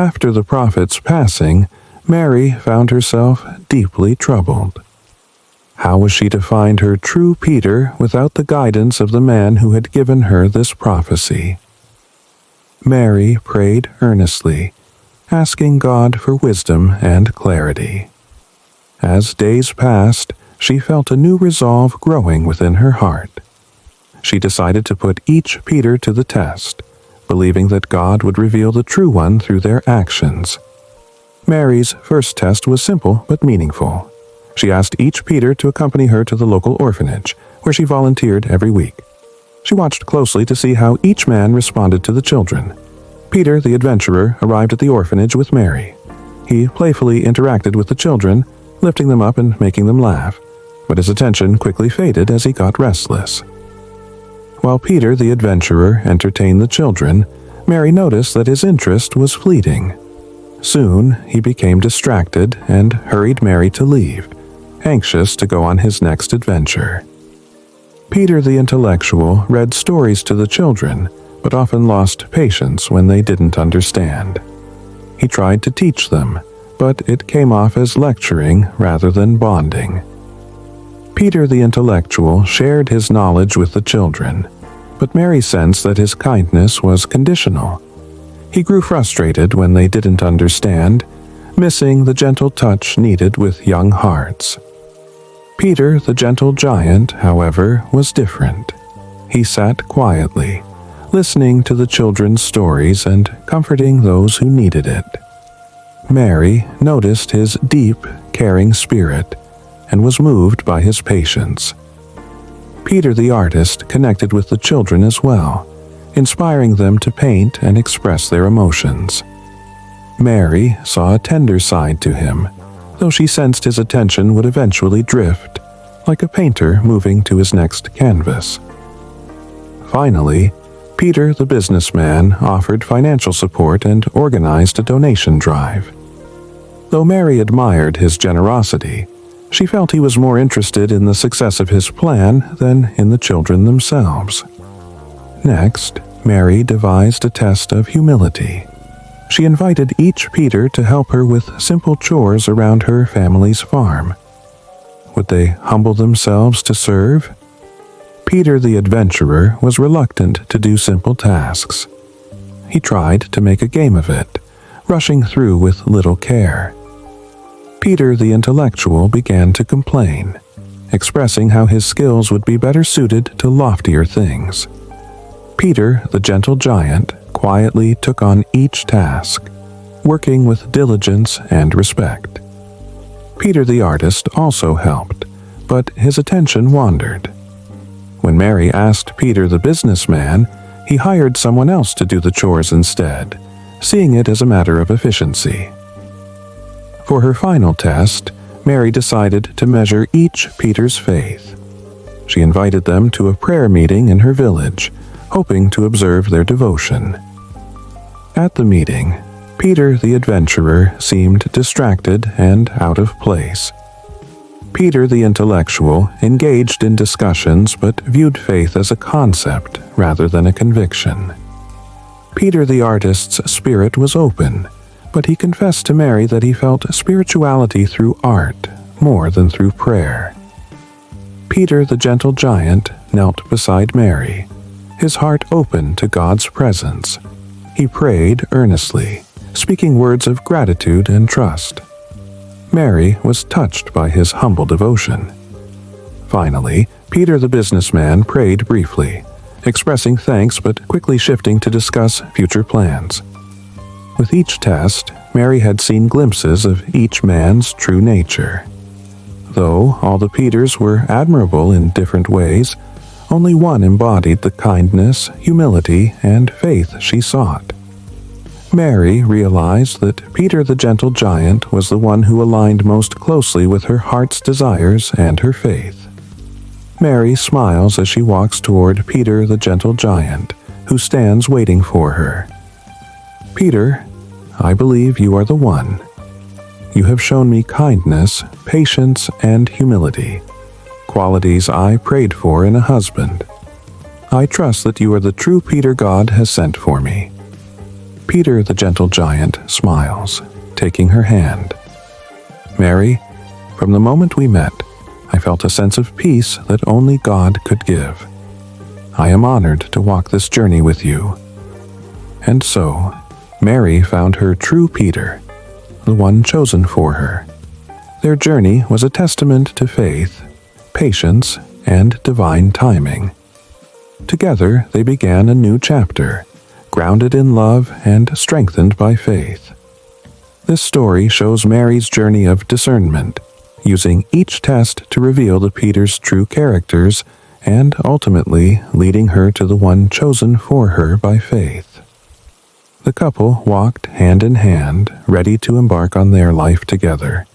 After the prophet's passing, Mary found herself deeply troubled. How was she to find her true Peter without the guidance of the man who had given her this prophecy? Mary prayed earnestly, asking God for wisdom and clarity. As days passed, she felt a new resolve growing within her heart. She decided to put each Peter to the test, believing that God would reveal the true one through their actions. Mary's first test was simple but meaningful. She asked each Peter to accompany her to the local orphanage, where she volunteered every week. She watched closely to see how each man responded to the children. Peter, the adventurer, arrived at the orphanage with Mary. He playfully interacted with the children, lifting them up and making them laugh, but his attention quickly faded as he got restless. While Peter, the adventurer, entertained the children, Mary noticed that his interest was fleeting. Soon, he became distracted and hurried Mary to leave, anxious to go on his next adventure. Peter the intellectual read stories to the children, but often lost patience when they didn't understand. He tried to teach them, but it came off as lecturing rather than bonding. Peter the intellectual shared his knowledge with the children, but Mary sensed that his kindness was conditional. He grew frustrated when they didn't understand, missing the gentle touch needed with young hearts. Peter, the gentle giant, however, was different. He sat quietly, listening to the children's stories and comforting those who needed it. Mary noticed his deep, caring spirit and was moved by his patience. Peter the artist connected with the children as well, inspiring them to paint and express their emotions. Mary saw a tender side to him, though she sensed his attention would eventually drift, like a painter moving to his next canvas. Finally, Peter the businessman offered financial support and organized a donation drive. Though Mary admired his generosity, she felt he was more interested in the success of his plan than in the children themselves. Next, Mary devised a test of humility. She invited each Peter to help her with simple chores around her family's farm. Would they humble themselves to serve? Peter the adventurer was reluctant to do simple tasks. He tried to make a game of it, rushing through with little care. Peter the intellectual began to complain, expressing how his skills would be better suited to loftier things. Peter, the gentle giant, quietly took on each task, working with diligence and respect. Peter the artist also helped, but his attention wandered. When Mary asked Peter the businessman, he hired someone else to do the chores instead, seeing it as a matter of efficiency. For her final test, Mary decided to measure each Peter's faith. She invited them to a prayer meeting in her village, hoping to observe their devotion. At the meeting, Peter the adventurer seemed distracted and out of place. Peter the intellectual engaged in discussions but viewed faith as a concept rather than a conviction. Peter the artist's spirit was open, but he confessed to Mary that he felt spirituality through art more than through prayer. Peter the gentle giant knelt beside Mary, his heart open to God's presence. He prayed earnestly, speaking words of gratitude and trust. Mary was touched by his humble devotion. Finally, Peter the businessman prayed briefly, expressing thanks but quickly shifting to discuss future plans. With each test, Mary had seen glimpses of each man's true nature. Though all the Peters were admirable in different ways, only one embodied the kindness, humility, and faith she sought. Mary realized that Peter the gentle giant was the one who aligned most closely with her heart's desires and her faith. Mary smiles as she walks toward Peter the gentle giant, who stands waiting for her. Peter, I believe you are the one. You have shown me kindness, patience, and humility, qualities I prayed for in a husband. I trust that you are the true Peter God has sent for me. Peter the gentle giant smiles, taking her hand. Mary, from the moment we met, I felt a sense of peace that only God could give. I am honored to walk this journey with you. And so, Mary found her true Peter, the one chosen for her. Their journey was a testament to faith, patience, and divine timing. Together, they began a new chapter, grounded in love and strengthened by faith. This story shows Mary's journey of discernment, using each test to reveal the Peter's true characters and ultimately leading her to the one chosen for her by faith. The couple walked hand in hand, ready to embark on their life together.